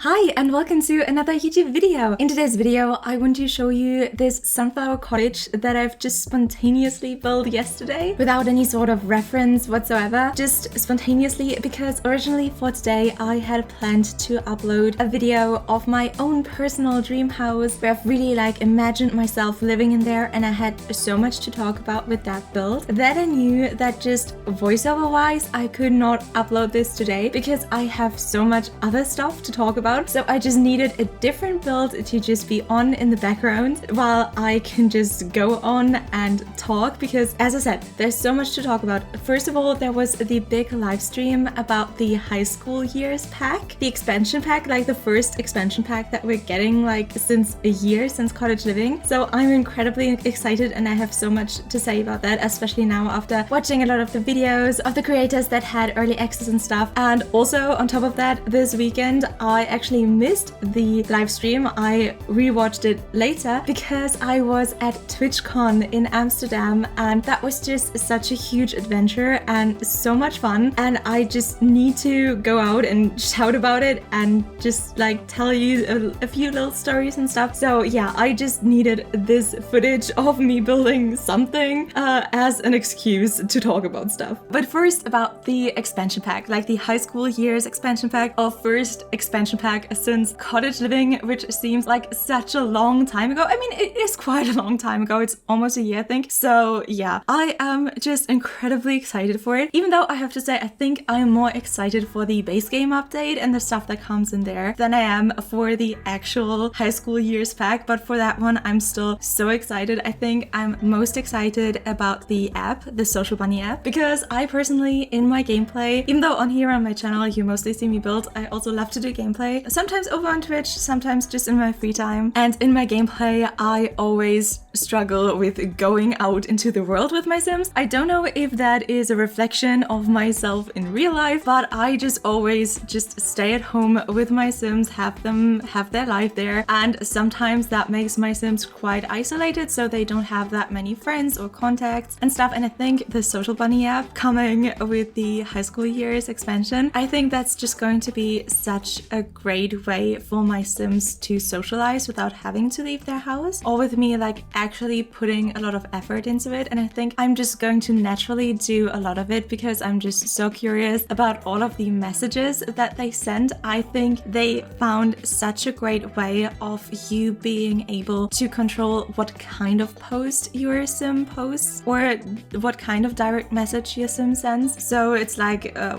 Hi and welcome to another YouTube video. In today's video, I want to show you this sunflower cottage that I've just spontaneously built yesterday without any sort of reference whatsoever, just spontaneously, because originally for today I had planned to upload a video of my own personal dream house where I've really imagined myself living in there, and I had so much to talk about with that build that I knew that just voiceover wise I could not upload this today because I have so much other stuff to talk about. So I just needed a different build to just be on in the background while I can just go on and talk, because as I said, there's so much to talk about. First of all, there was the big live stream about the high school years pack, the expansion pack, the first expansion pack that we're getting since a year, since Cottage Living. So I'm incredibly excited and I have so much to say about that, especially now after watching a lot of the videos of the creators that had early access and stuff. And also on top of that, this weekend I actually missed the live stream. I rewatched it later because I was at Twitchcon in Amsterdam, and that was just such a huge adventure and so much fun, and I just need to go out and shout about it and just tell you a few little stories and stuff. So yeah, I just needed this footage of me building something as an excuse to talk about stuff. But first, about the expansion pack, the high school years expansion pack, our first expansion pack since Cottage Living, which seems like such a long time ago. I mean, it is quite a long time ago. It's almost a year, I think. So yeah, I am just incredibly excited for it. Even though I have to say, I think I'm more excited for the base game update and the stuff that comes in there than I am for the actual high school years pack. But for that one, I'm still so excited. I think I'm most excited about the app, the Social Bunny app, because I personally, in my gameplay, even though on here on my channel you mostly see me build, I also love to do gameplay. Sometimes over on Twitch, sometimes just in my free time. And in my gameplay, I always struggle with going out into the world with my Sims. I don't know if that is a reflection of myself in real life, but I just always just stay at home with my Sims, have them have their life there. And sometimes that makes my Sims quite isolated, so they don't have that many friends or contacts and stuff. And I think the Social Bunny app coming with the high school years expansion, I think that's just going to be such a great way for my Sims to socialize without having to leave their house, or with me actually putting a lot of effort into it. And I think I'm just going to naturally do a lot of it because I'm just so curious about all of the messages that they send. I think they found such a great way of you being able to control what kind of post your Sim posts or what kind of direct message your Sim sends. So it's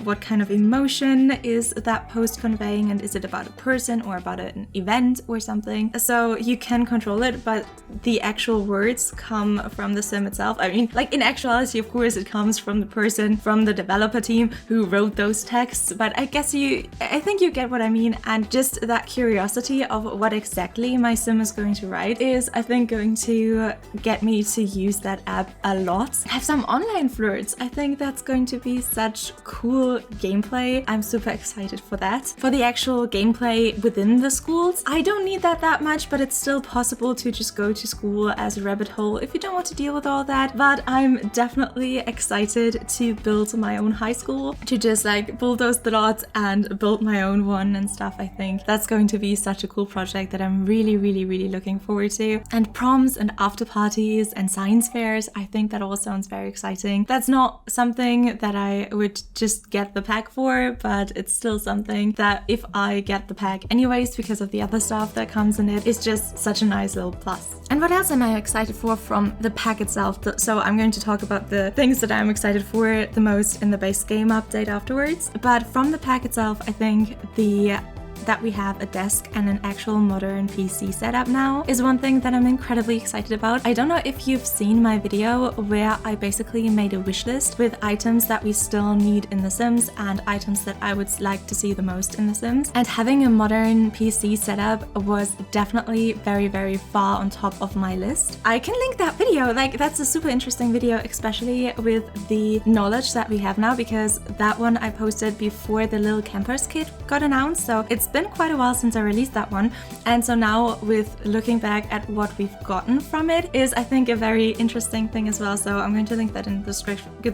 what kind of emotion is that post conveying, and is it about a person or about an event or something? So you can control it, but the actual words come from the Sim itself. I mean, in actuality, of course, it comes from the person, from the developer team who wrote those texts, but I think you get what I mean. And just that curiosity of what exactly my Sim is going to write is, I think, going to get me to use that app a lot. Have some online flirts. I think that's going to be such cool gameplay. I'm super excited for that. For the actual gameplay within the schools, I don't need that much, but it's still possible to just go to school as a rabbit hole if you don't want to deal with all that. But I'm definitely excited to build my own high school, to just bulldoze the lot and build my own one and stuff. I think that's going to be such a cool project that I'm really looking forward to. And proms and after parties and science fairs, I think that all sounds very exciting. That's not something that I would just get the pack for, but it's still something that if I get the pack anyways because of the other stuff that comes in it, it's just such a nice little plus. And what else am I excited for from the pack itself? So I'm going to talk about the things that I'm excited for the most in the base game update afterwards. But from the pack itself, I think that we have a desk and an actual modern PC setup now is one thing that I'm incredibly excited about. I don't know if you've seen my video where I basically made a wish list with items that we still need in The Sims and items that I would like to see the most in The Sims. And having a modern PC setup was definitely very far on top of my list. I can link that video. That's a super interesting video, especially with the knowledge that we have now, because that one I posted before the Little Campers kit got announced. So it's it's been quite a while since I released that one, and so now with looking back at what we've gotten from it is, I think, a very interesting thing as well. So I'm going to link that in the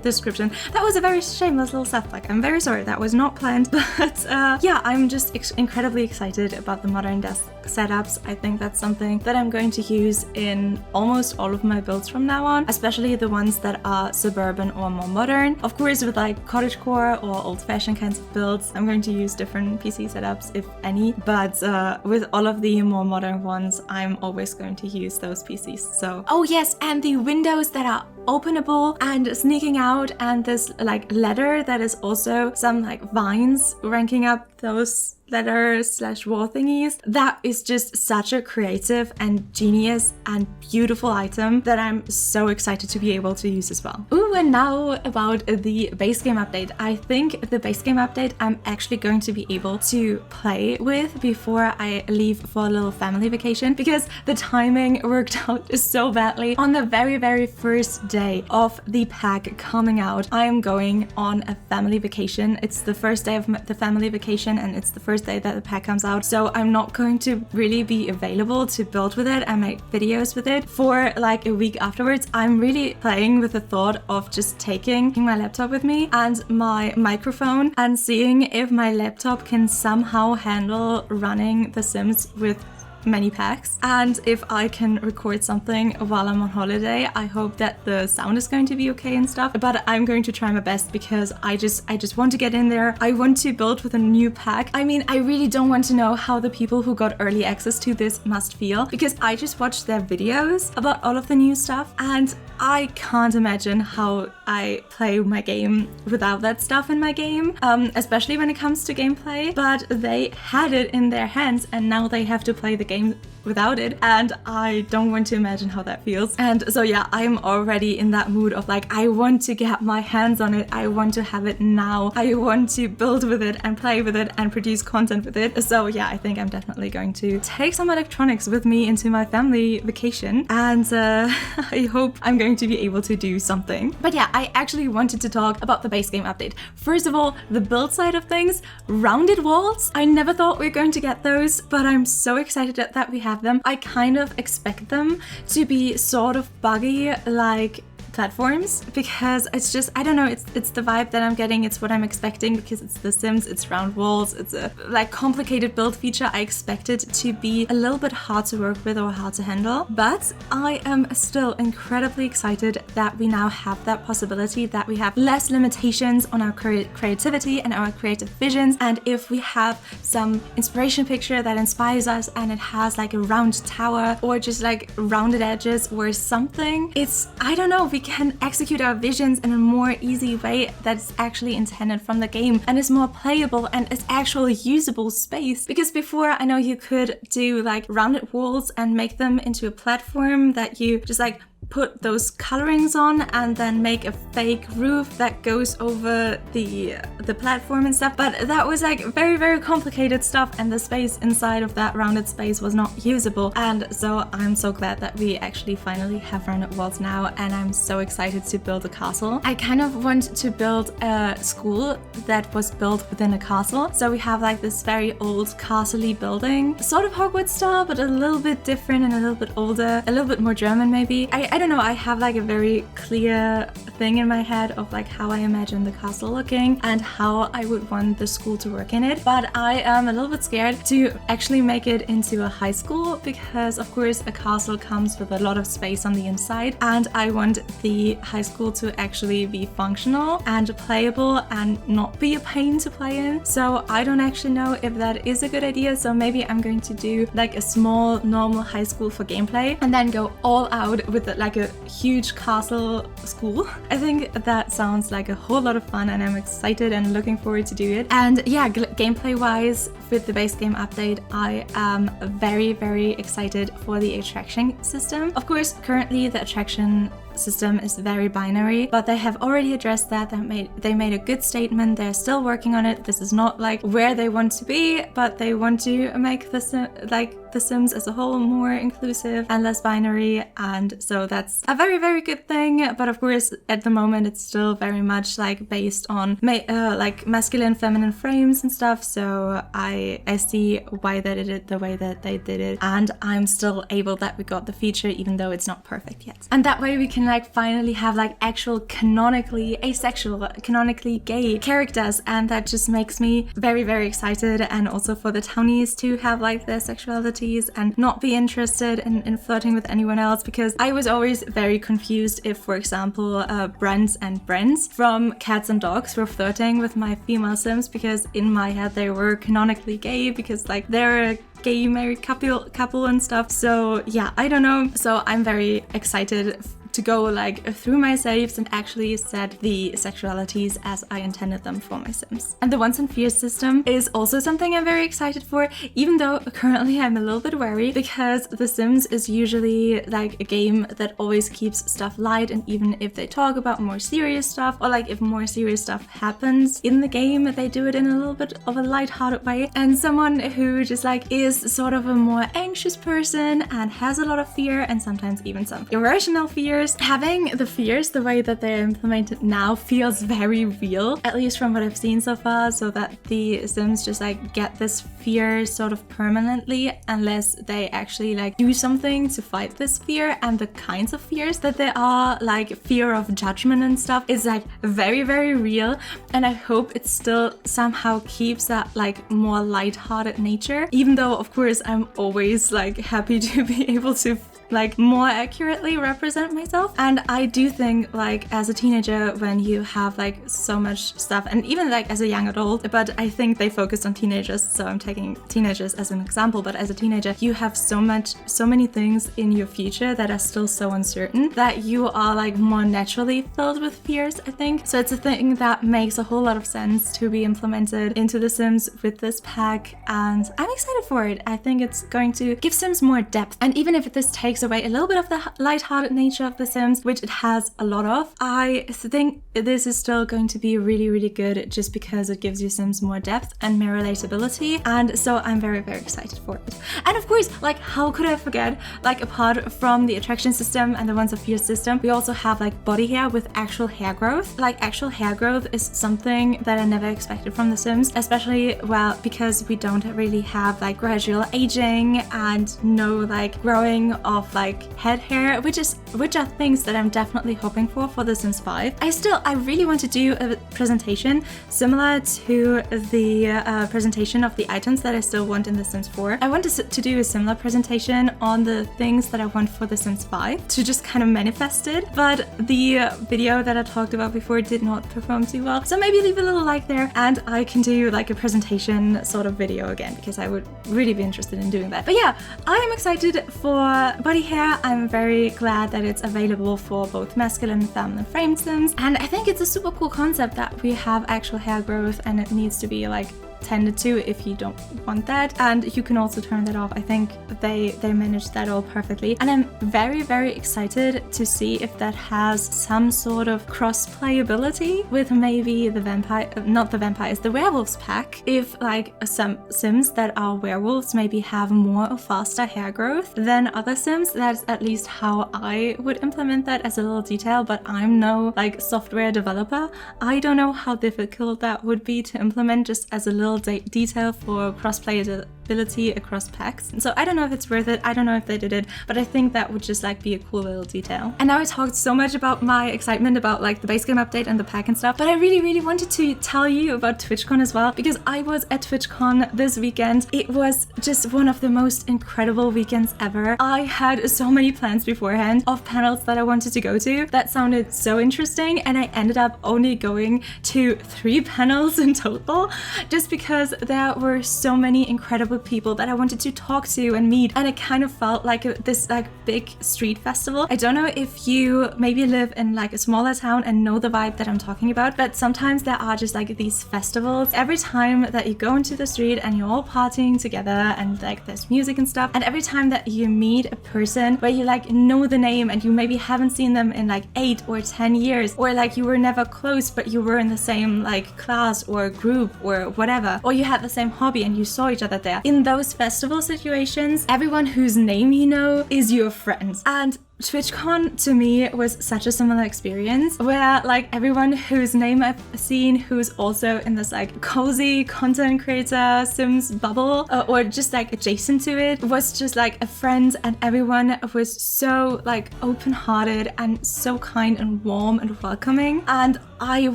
description. That was a very shameless little self-plug. I'm very sorry, that was not planned, but yeah, I'm just incredibly excited about the modern desk setups. I think that's something that I'm going to use in almost all of my builds from now on, especially the ones that are suburban or more modern. Of course, with like cottagecore or old-fashioned kinds of builds, I'm going to use different PC setups, if any, but with all of the more modern ones, I'm always going to use those PCs. So, oh yes, and the windows that are openable and sneaking out, and this like ladder that is also some like vines ranking up those ladder/wall thingies. That is just such a creative and genius and beautiful item that I'm so excited to be able to use as well. Ooh, and now about the base game update. I think the base game update I'm actually going to be able to play with before I leave for a little family vacation, because the timing worked out so badly. On the very first day of the pack coming out, I'm going on a family vacation. It's the first day of the family vacation, and it's the first day that the pack comes out, so I'm not going to really be available to build with it and make videos with it for like a week afterwards. I'm really playing with the thought of just taking my laptop with me and my microphone and seeing if my laptop can somehow handle running The Sims with many packs, and if I can record something while I'm on holiday. I hope that the sound is going to be okay and stuff, but I'm going to try my best because I just want to get in there. I want to build with a new pack. I mean, I really don't want to know how the people who got early access to this must feel, because I just watched their videos about all of the new stuff, and I can't imagine how I play my game without that stuff in my game, especially when it comes to gameplay. But they had it in their hands, and now they have to play the game without it, and I don't want to imagine how that feels. And so yeah, I'm already in that mood of like, I want to get my hands on it, I want to have it now, I want to build with it and play with it and produce content with it. So yeah, I think I'm definitely going to take some electronics with me into my family vacation, and I hope I'm going to be able to do something. But yeah, I actually wanted to talk about the base game update. First of all, the build side of things, rounded walls. I never thought we were going to get those, but I'm so excited that we have them. I kind of expect them to be sort of buggy like platforms, because it's just, I don't know, it's the vibe that I'm getting, it's what I'm expecting, because it's The Sims, it's round walls, it's a like complicated build feature. I expect it to be a little bit hard to work with or hard to handle, but I am still incredibly excited that we now have that possibility, that we have less limitations on our creativity and our creative visions. And if we have some inspiration picture that inspires us and it has like a round tower or just like rounded edges or something, it's, I don't know, we can execute our visions in a more easy way that's actually intended from the game and is more playable and is actually usable space. Because before, I know you could do like rounded walls and make them into a platform that you just like put those colorings on and then make a fake roof that goes over the platform and stuff. But that was like very complicated stuff, and the space inside of that rounded space was not usable. And so I'm so glad that we actually finally have rounded walls now, and I'm so excited to build a castle. I kind of want to build a school that was built within a castle. So we have like this very old castle-y building, sort of Hogwarts style, but a little bit different and a little bit older, a little bit more German maybe. I don't know, I have like a very clear thing in my head of like how I imagine the castle looking and how I would want the school to work in it. But I am a little bit scared to actually make it into a high school, because of course a castle comes with a lot of space on the inside, and I want the high school to actually be functional and playable and not be a pain to play in. So I don't actually know if that is a good idea. So maybe I'm going to do like a small normal high school for gameplay and then go all out with like a huge castle school. I think that sounds like a whole lot of fun, and I'm excited and looking forward to do it. And yeah, gameplay wise with the base game update, I am very excited for the attraction system. Of course, currently the attraction system is very binary, but they have already addressed that. They made a good statement. They're still working on it. This is not like where they want to be, but they want to make this like The Sims as a whole more inclusive and less binary, and so that's a very, very good thing. But of course, at the moment, it's still very much like based on like masculine, feminine frames and stuff. So I see why they did it the way that they did it, and I'm still able that we got the feature, even though it's not perfect yet. And that way we can like finally have like actual canonically asexual, canonically gay characters, and that just makes me very, very excited. And also for the townies to have like their sexualities and not be interested in flirting with anyone else, because I was always very confused if, for example, Brents and Brents from Cats and Dogs were flirting with my female Sims, because in my head they were canonically gay because like they're a gay married couple and stuff. So yeah, I don't know. So I'm very excited to go like through my saves and actually set the sexualities as I intended them for my Sims. And the wants and fears system is also something I'm very excited for, even though currently I'm a little bit wary, because The Sims is usually like a game that always keeps stuff light, and even if they talk about more serious stuff, or like if more serious stuff happens in the game, they do it in a little bit of a light-hearted way. And someone who just like is sort of a more anxious person and has a lot of fear, and sometimes even some irrational fears, having the fears the way that they're implemented now feels very real, at least from what I've seen so far, so that the Sims just like get this fear sort of permanently unless they actually like do something to fight this fear. And the kinds of fears that there are, like fear of judgment and stuff, is like very, very real, and I hope it still somehow keeps that like more light-hearted nature, even though of course I'm always like happy to be able to like more accurately represent myself. And I do think like as a teenager, when you have like so much stuff, and even like as a young adult, but I think they focused on teenagers, so I'm taking teenagers as an example, but as a teenager you have so many things in your future that are still so uncertain that you are like more naturally filled with fears, I think. So it's a thing that makes a whole lot of sense to be implemented into The Sims with this pack, and I'm excited for it. I think it's going to give Sims more depth, and even if this takes away a little bit of the light-hearted nature of The Sims, which it has a lot of, I think this is still going to be really, really good, just because it gives your Sims more depth and more relatability. And so I'm very, very excited for it. And of course, like how could I forget, like apart from the attraction system and the wants of fear system, we also have like body hair with actual hair growth. Like actual hair growth is something that I never expected from The Sims, especially, well, because we don't really have like gradual aging and no like growing of like head hair, which are things that I'm definitely hoping for The Sims 5. I really want to do a presentation similar to the presentation of the items that I still want in The Sims 4. I want to do a similar presentation on the things that I want for The Sims 5 to just kind of manifest it, but the video that I talked about before did not perform too well. So maybe leave a little like there and I can do like a presentation sort of video again, because I would really be interested in doing that. But yeah, I am excited for body hair. I'm very glad that it's available for both masculine and feminine frame Sims, and I think it's a super cool concept that we have actual hair growth, and it needs to be like tended to if you don't want that, and you can also turn that off. I think they managed that all perfectly, and I'm very, very excited to see if that has some sort of cross-playability with maybe the the werewolves pack. If like some Sims that are werewolves maybe have more or faster hair growth than other Sims. That's at least how I would implement that as a little detail, but I'm no like software developer. I don't know how difficult that would be to implement just as a little detail for cross-playability across packs. So I don't know if it's worth it. I don't know if they did it, but I think that would just like be a cool little detail. And now I talked so much about my excitement about like the base game update and the pack and stuff, but I really, really wanted to tell you about Twitchcon as well, because I was at Twitchcon this weekend. It was just one of the most incredible weekends ever. I had so many plans beforehand of panels that I wanted to go to that sounded so interesting, and I ended up only going to 3 panels in total, just because there were so many incredible people that I wanted to talk to and meet, and it kind of felt like this like big street festival. I don't know if you maybe live in like a smaller town and know the vibe that I'm talking about, but sometimes there are just like these festivals every time that you go into the street and you're all partying together and like there's music and stuff, and every time that you meet a person where you like know the name and you maybe haven't seen them in like 8 or 10 years, or like you were never close but you were in the same like class or group or whatever, or you had the same hobby and you saw each other there, yeah, in those festival situations, everyone whose name you know is your friend. And TwitchCon to me was such a similar experience where like everyone whose name I've seen who's also in this like cozy content creator Sims bubble or just like adjacent to it was just like a friend, and everyone was so like open-hearted and so kind and warm and welcoming, and I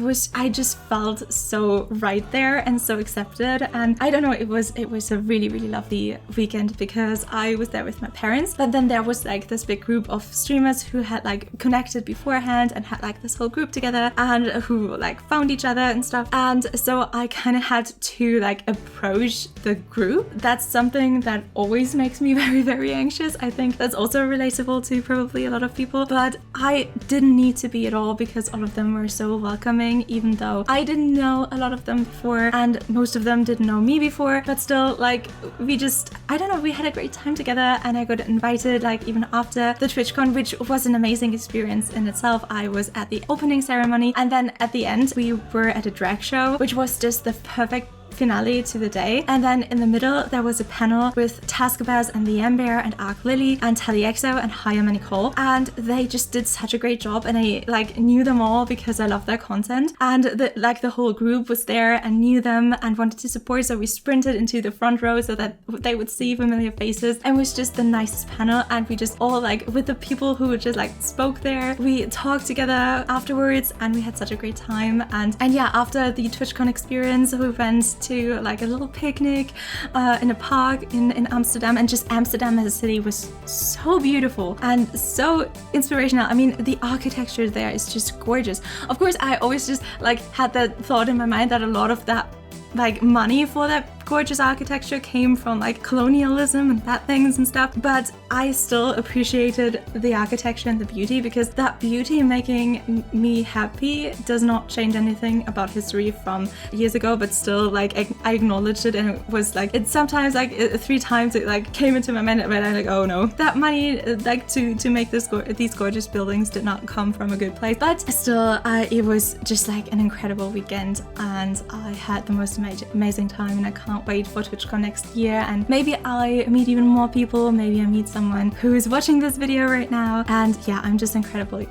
just felt so right there and so accepted. And I don't know, it was a really lovely weekend because I was there with my parents, but then there was like this big group of streamers who had like connected beforehand and had like this whole group together and who like found each other and stuff. And so I kind of had to like approach the group. That's something that always makes me very anxious. I think that's also relatable to probably a lot of people, but I didn't need to be at all because all of them were so welcoming, even though I didn't know a lot of them before and most of them didn't know me before. But still, like, we just, I don't know, we had a great time together, and I got invited like even after the TwitchCon, which was an amazing experience in itself. I was at the opening ceremony, and then at the end we were at a drag show, which was just the perfect finale to the day. And then in the middle there was a panel with Taskabaz and the Amber and Arc Lily and Taliexo and Hayama Nicole, and they just did such a great job, and I like knew them all because I love their content, and the whole group was there and knew them and wanted to support, so we sprinted into the front row so that they would see familiar faces, and it was just the nicest panel. And we just all like, with the people who just like spoke there, we talked together afterwards and we had such a great time. And yeah, after the TwitchCon experience we went to like a little picnic in a park in Amsterdam, and just Amsterdam as a city was so beautiful and so inspirational. I mean, the architecture there is just gorgeous. Of course, I always just like had that thought in my mind that a lot of that like money for that gorgeous architecture came from like colonialism and bad things and stuff, but I still appreciated the architecture and the beauty, because that beauty making me happy does not change anything about history from years ago. But still, like, I acknowledged it, and it was like, it's sometimes like 3 times it like came into my mind, and I'm like, oh no, that money like to make these gorgeous buildings did not come from a good place. But still, it was just like an incredible weekend, and I had the most amazing time, and I can't wait for TwitchCon next year. And maybe I meet even more people, maybe I meet someone who is watching this video right now, and yeah, I'm just incredibly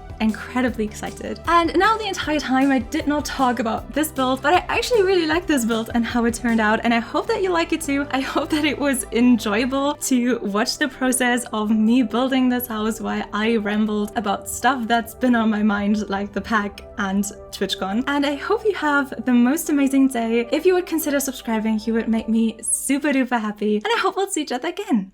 excited. And now the entire time I did not talk about this build, but I actually really like this build and how it turned out, and I hope that you like it too. I hope that it was enjoyable to watch the process of me building this house while I rambled about stuff that's been on my mind, like the pack and TwitchCon. And I hope you have the most amazing day. If you would consider subscribing, you would make me super duper happy, and I hope we'll see each other again.